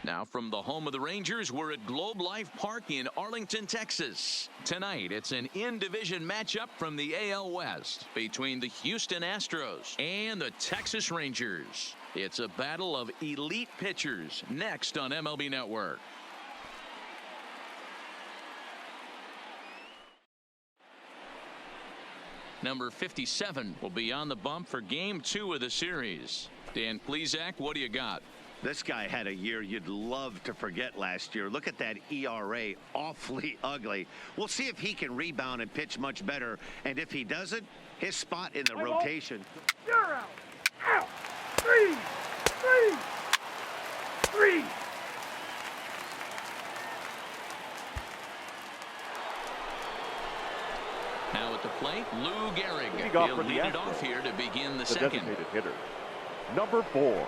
Now from the home of the Rangers, we're at Globe Life Park in Arlington, Texas. Tonight, it's an in-division matchup from the AL West between the Houston Astros and the Texas Rangers. It's a battle of elite pitchers next on MLB Network. Number 57 will be on the bump for Game 2 of the series. Dan Plesac, what do you got? This guy had a year you'd love to forget last year. Look at that ERA, awfully ugly. We'll see if he can rebound and pitch much better. And if he doesn't, his spot in the rotation. You're out. Out. Three. Now at the plate, Lou Gehrig. He'll lead it off here to begin the second. Designated hitter, number 4.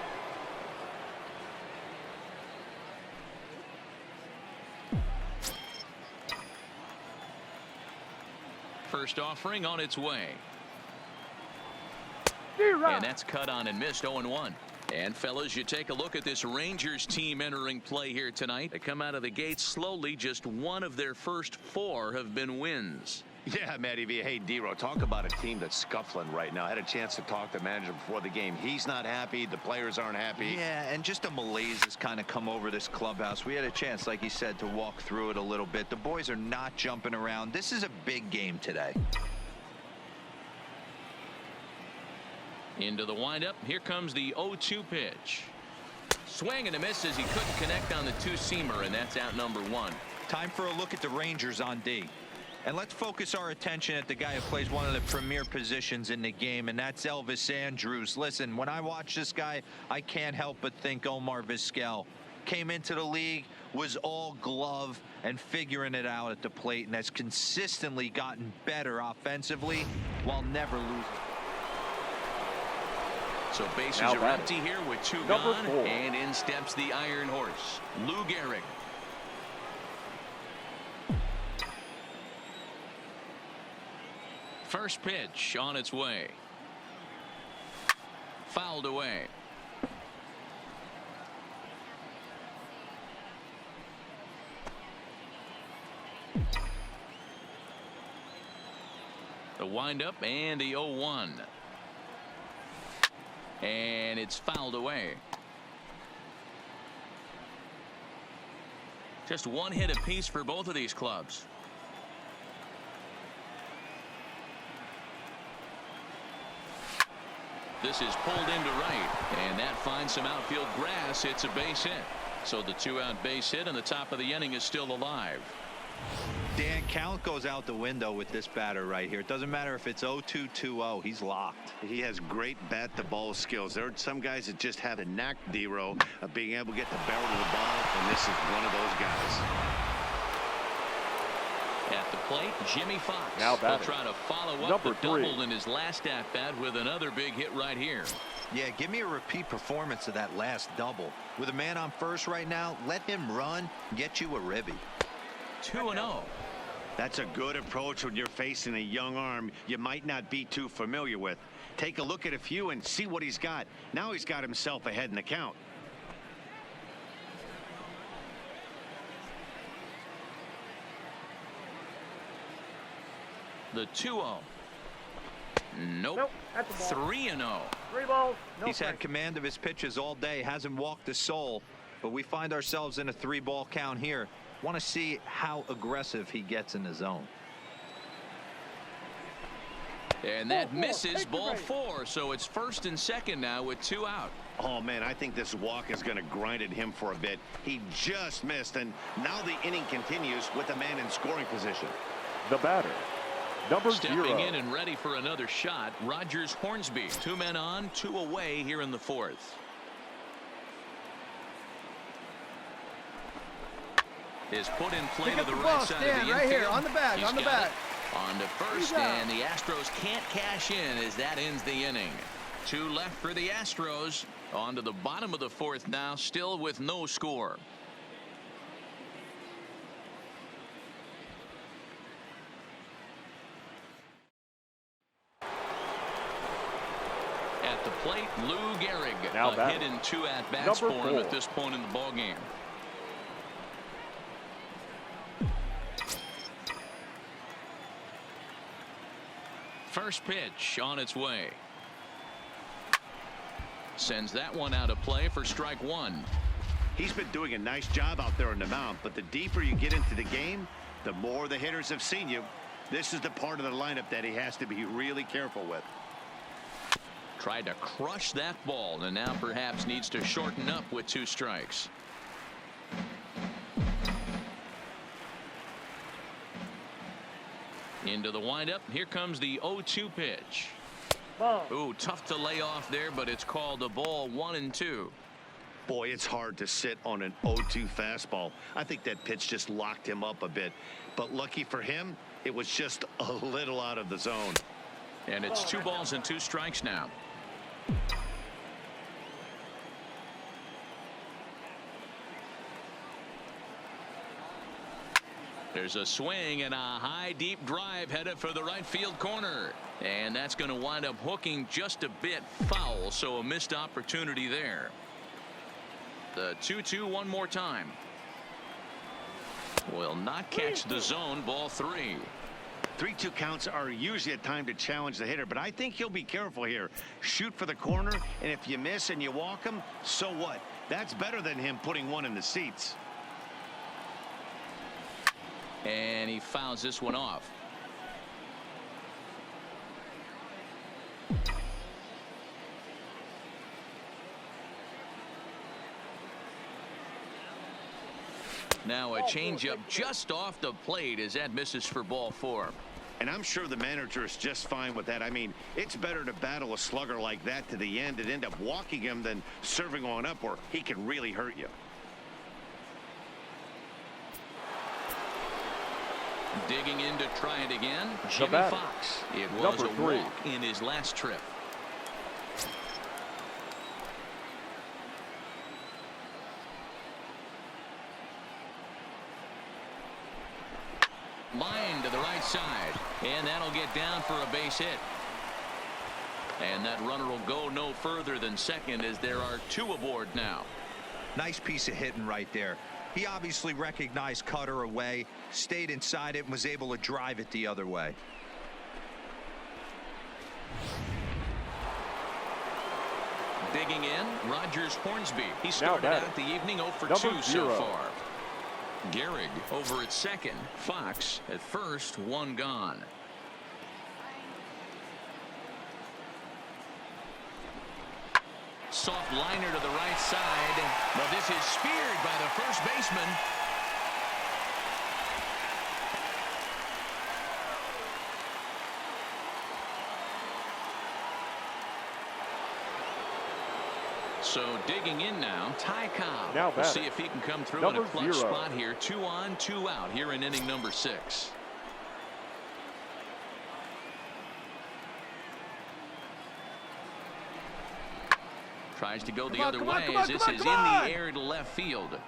First offering on its way. Zero. And that's cut on and missed. 0-1. And fellas, you take a look at this Rangers team entering play here tonight. They come out of the gates slowly. Just one of their first 4 have been wins. Yeah, Matty V. Hey, D-Row, talk about a team that's scuffling right now. I had a chance to talk to the manager before the game. He's not happy. The players aren't happy. Yeah, and just a malaise has kind of come over this clubhouse. We had a chance, like you said, to walk through it a little bit. The boys are not jumping around. This is a big game today. Into the windup. Here comes the 0-2 pitch. Swing and a miss as he couldn't connect on the two-seamer, and that's out number 1. Time for a look at the Rangers on D. And let's focus our attention at the guy who plays one of the premier positions in the game, and that's Elvis Andrus. Listen, when I watch this guy, I can't help but think Omar Vizquel. Came into the league, was all glove and figuring it out at the plate, and has consistently gotten better offensively while never losing. So bases Now are empty here with 2 number gone, 4. and in steps the Iron Horse, Lou Gehrig. First pitch on its way. Fouled away. The windup and the 0-1. And it's fouled away. Just one hit apiece for both of these clubs. This is pulled into right, and that finds some outfield grass. It's a base hit. So the 2-out base hit, and the top of the inning is still alive. Dan, count goes out the window with this batter right here. It doesn't matter if it's 0-2, 2-0. He's locked. He has great bat-to-ball skills. There are some guys that just have a knack, D-Row, of being able to get the barrel to the ball, and this is one of those guys. At the plate, Jimmy Fox Now will try to follow up number the 3. double in his last at-bat with another big hit right here. Yeah, give me a repeat performance of that last double. With a man on first right now, let him run, get you a ribby. 2-0. That's a good approach when you're facing a young arm you might not be too familiar with. Take a look at a few and see what he's got. Now he's got himself ahead in the count. The 2-0. Nope. That's a ball. 3-0. 3 balls. No He's had strikes. command of his pitches all day, hasn't walked a soul, but we find ourselves in a 3-ball count here. Want to see how aggressive he gets in the zone. And that Ball 4. misses. Take the Ball break. 4. So it's first and second now with 2 out. Oh, man, I think this walk is going to grind at him for a bit. He just missed, and now the inning continues with a man in scoring position. The batter, number 0. Stepping in and ready for another shot, Rogers Hornsby. 2 men on, 2 away here in the 4th. Is put in play to the right side of the right infield. here on the back. He's On the got back. it. On to first, and the Astros can't cash in as that ends the inning. 2 left for the Astros. On to the bottom of the 4th now, still with no score. At the plate, Lou Gehrig. Now A batting, hit in 2 at-bats for number him 4. at this point in the ballgame. First pitch on its way. Sends that one out of play for strike one. He's been doing a nice job out there on the mound, but the deeper you get into the game, the more the hitters have seen you. This is the part of the lineup that he has to be really careful with. Tried to crush that ball and now perhaps needs to shorten up with 2 strikes. Into the windup. Here comes the 0-2 pitch. Ball. Ooh, tough to lay off there, but it's called a ball 1-2. Boy, it's hard to sit on an 0-2 fastball. I think that pitch just locked him up a bit. But lucky for him, it was just a little out of the zone. And it's 2 balls and 2 strikes now. There's a swing and a high deep drive headed for the right field corner. And that's going to wind up hooking just a bit foul, so a missed opportunity there. The 2-2 one more time. Will not catch the zone. Ball 3. 3-2 counts are usually a time to challenge the hitter, but I think he'll be careful here. Shoot for the corner, and if you miss and you walk him, so what? That's better than him putting one in the seats. And he fouls this one off. Now a changeup just off the plate as that misses for ball 4. And I'm sure the manager is just fine with that. I mean, it's better to battle a slugger like that to the end and end up walking him than serving on up where he can really hurt you. Digging in to try it again, Jimmy Fox. It was a walk in his last trip. Line to the right side, and that'll get down for a base hit. And that runner will go no further than second as there are 2 aboard now. Nice piece of hitting right there. He obviously recognized cutter away, stayed inside it, and was able to drive it the other way. Digging in, Rogers Hornsby. He started out the evening 0 for 2 so far. Gehrig over at second. Fox at first, 1 gone. Soft liner to the right side, but this is speared by the first baseman. So digging in now, Ty Cobb. Now we'll see if he can come through in a clutch spot here. 2 on, 2 out here in inning number 6. Tries to go the other way as this is in the air to left field.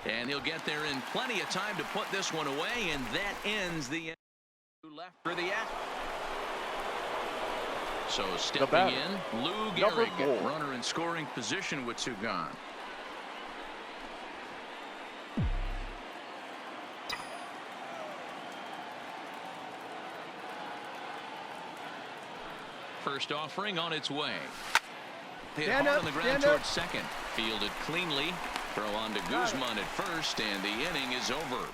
And he'll get there in plenty of time to put this one away, and that ends the left for the out. So stepping in, Lou Gehrig, runner in scoring position with 2 gone. First offering on its way. Hit hard on the ground towards second. Fielded cleanly. Throw on to Guzman at first, and the inning is over.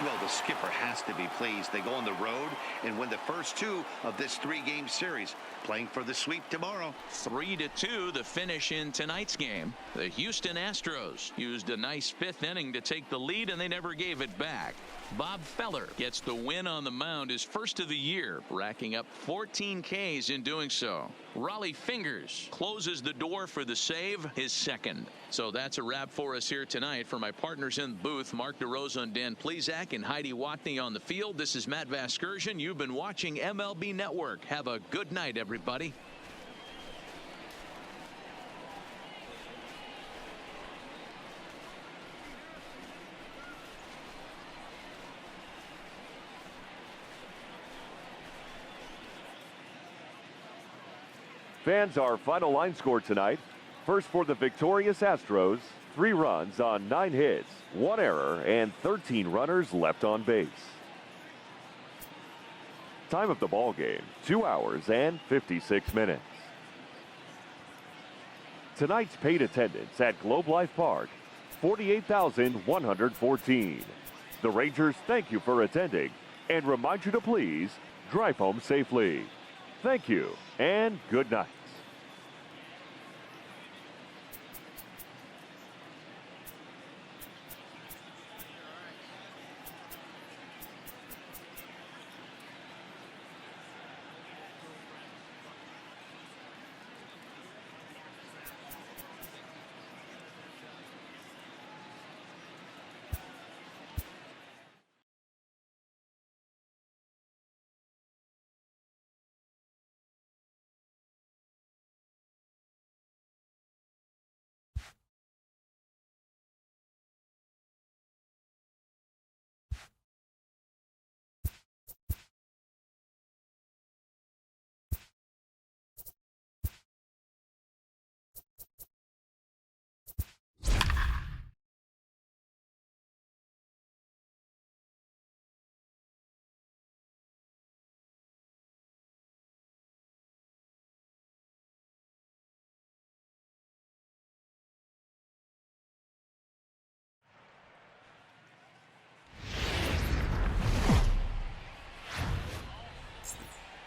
Well, the skipper has to be pleased. They go on the road and win the first 2 of this 3-game series, playing for the sweep tomorrow. 3-2 the finish in tonight's game. The Houston Astros used a nice 5th inning to take the lead, and they never gave it back. Bob Feller gets the win on the mound, his first of the year, racking up 14 Ks in doing so. Raleigh Fingers closes the door for the save, his second. So that's a wrap for us here tonight. For my partners in the booth, Mark DeRosa and Dan Plesac and Heidi Watney on the field, this is Matt Vasgersian. You've been watching MLB Network. Have a good night, everybody. Fans, our final line score tonight. First for the victorious Astros, 3 runs on 9 hits, 1 error, and 13 runners left on base. Time of the ball game, 2 hours and 56 minutes. Tonight's paid attendance at Globe Life Park, 48,114. The Rangers thank you for attending and remind you to please drive home safely. Thank you and good night.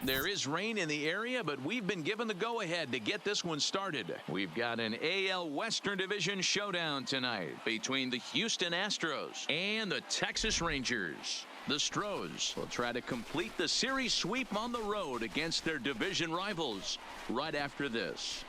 There is rain in the area, but we've been given the go-ahead to get this one started. We've got an AL Western Division showdown tonight between the Houston Astros and the Texas Rangers. The Stros will try to complete the series sweep on the road against their division rivals right after this.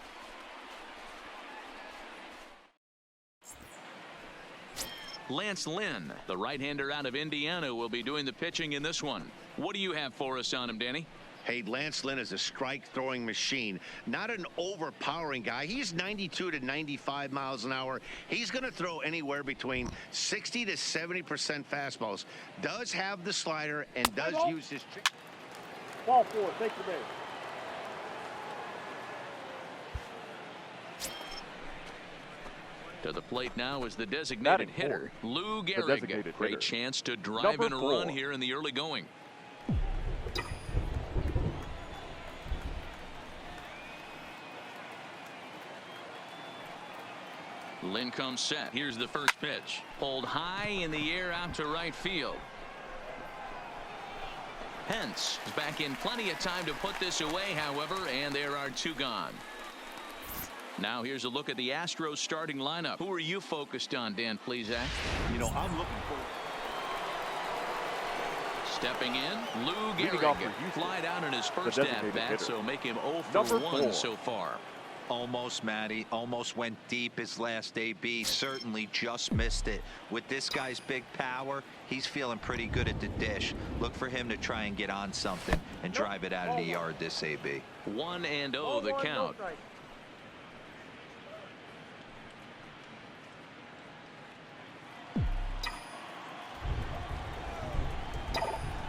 Lance Lynn, the right-hander out of Indiana, will be doing the pitching in this one. What do you have for us on him, Danny? Hey, Lance Lynn is a strike-throwing machine, not an overpowering guy. He's 92 to 95 miles an hour. He's going to throw anywhere between 60 to 70% fastballs. Does have the slider and does use his... Ball four, take the base. To the plate now is the designated hitter, Lou Gehrig. Great chance to drive in a run here in the early going. Lynn comes set. Here's the first pitch. Pulled high in the air out to right field. Pence is back in plenty of time to put this away, however, and there are two gone. Now here's a look at the Astros starting lineup. Who are you focused on, Dan Plesac? You know, I'm looking for... Stepping in, Lou Gehrig. Flied out in his first at-bat, so make him 0 for 1 so far. Almost, Matty. Almost went deep his last AB. Certainly just missed it. With this guy's big power, he's feeling pretty good at the dish. Look for him to try and get on something and drive it out of the yard this AB. 1-0 the count.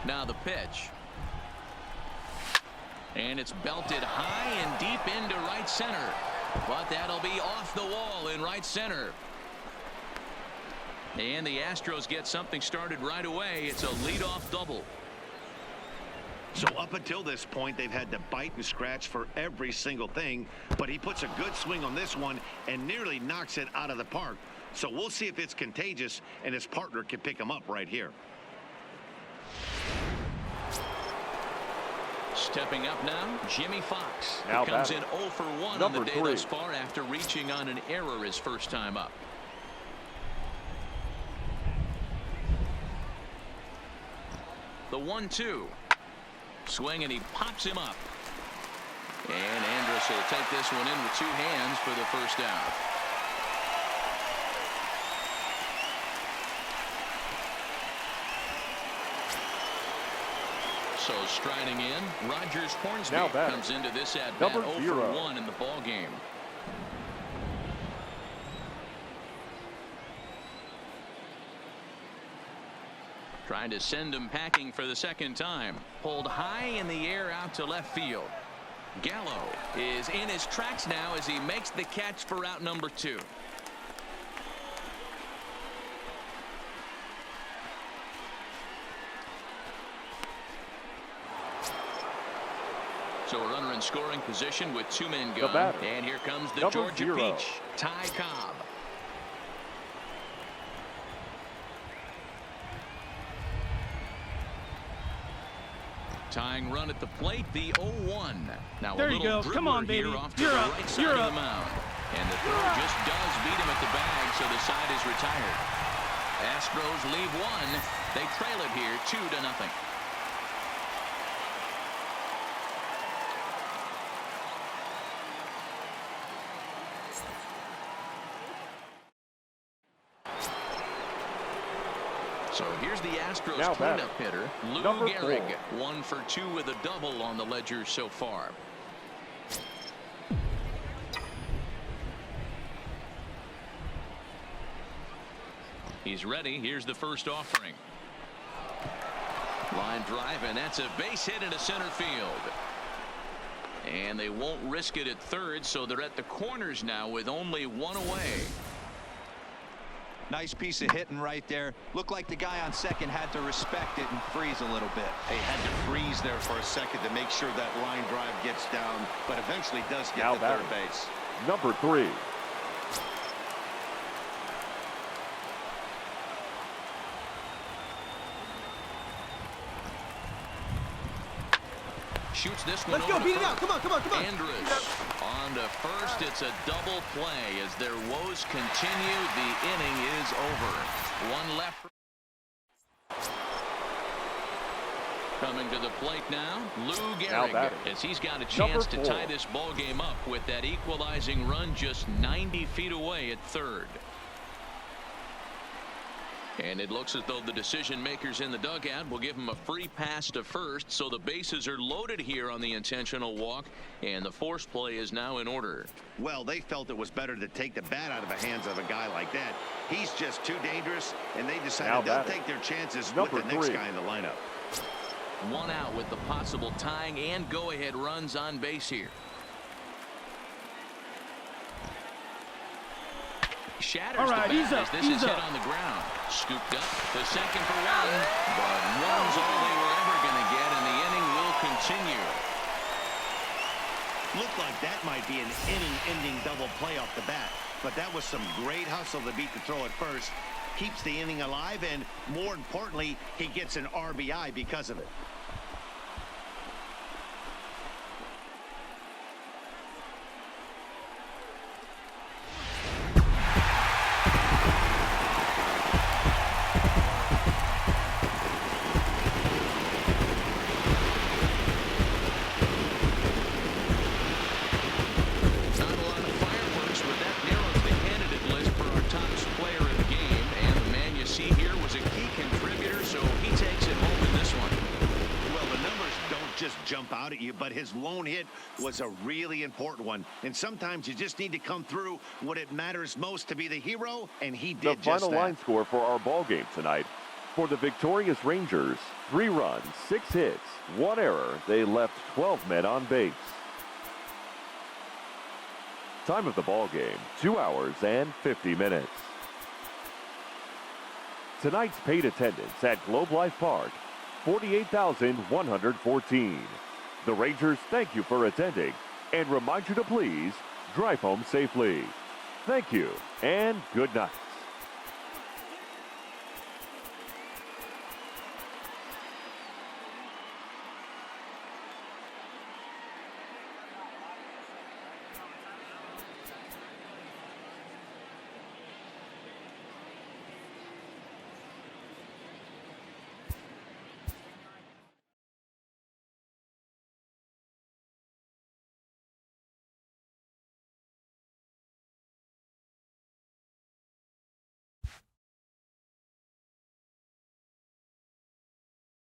Now the pitch. And it's belted high and deep into right center. But that'll be off the wall in right center. And the Astros get something started right away. It's a leadoff double. So up until this point, they've had to bite and scratch for every single thing. But he puts a good swing on this one and nearly knocks it out of the park. So we'll see if it's contagious and his partner can pick him up right here. Stepping up now, Jimmy Fox. Now He comes in 0 for 1 on the day 3 thus far after reaching on an error his first time up. The 1-2. Swing, and he pops him up. And Andrus will take this one in with two hands for the first out. So striding in, Rogers Hornsby comes into this at-bat 0 for 1 in the ball game. Trying to send him packing for the second time. Pulled high in the air out to left field. Gallo is in his tracks now as he makes the catch for out number 2. So a runner in scoring position with 2 men The gone. batter, And here comes the number Georgia 0. Peach, Ty Cobb. Tying run at the plate, the 0-1. Now There a you little go. Come on, dribbler here baby. off to You're the up. right side You're of up. the mound. And the throw just does beat him at the bag, so the side is retired. Astros leave 1. They trail it here 2-0. So here's the Astros Now cleanup hitter, Lou number Gehrig. 4. 1 for 2 with a double on the ledger so far. He's ready. Here's the first offering. Line drive, and that's a base hit into center field. And they won't risk it at third, so they're at the corners now with only 1 away. Nice piece of hitting right there. Looked like the guy on second had to respect it and freeze a little bit. They had to freeze there for a second to make sure that line drive gets down, but eventually does get to third base. Number 3. Shoots this one Let's go, over beat to it out. first. Come on, come on, come on. Andrus on to first. It's a double play as their woes continue. The inning is over. 1 left. Coming to the plate now, Lou Gehrig, batter, as he's got a chance to number 4. tie this ball game up with that equalizing run just 90 feet away at third. And it looks as though the decision makers in the dugout will give him a free pass to first, so the bases are loaded here on the intentional walk, and the force play is now in order. Well, they felt it was better to take the bat out of the hands of a guy like that. He's just too dangerous, and they decided they'll take their chances with the next guy in the lineup. 1 out with the possible tying and go-ahead runs on base here. Shatters All right, the he's bat up, as this he's is hit up. on the ground. Scooped up to second for 1, but 1's all they were ever going to get, and the inning will continue. Looked like that might be an inning-ending double play off the bat, but that was some great hustle to beat the throw at first. Keeps the inning alive, and more importantly, he gets an RBI because of it. Not a lot of fireworks, but that narrows the candidate list for our top player of the game. And the man you see here was a key contributor, so he takes it home in this one. Well, the numbers don't just jump out at you, but his lone hit was a really important one. And sometimes you just need to come through when it matters most to be the hero, and he The did just final that. line score for our ball game tonight. For the victorious Rangers, 3 runs, 6 hits, 1 error. They left 12 men on base. Time of the ball game, 2 hours and 50 minutes. Tonight's paid attendance at Globe Life Park, 48,114. The Rangers thank you for attending and remind you to please drive home safely. Thank you and good night.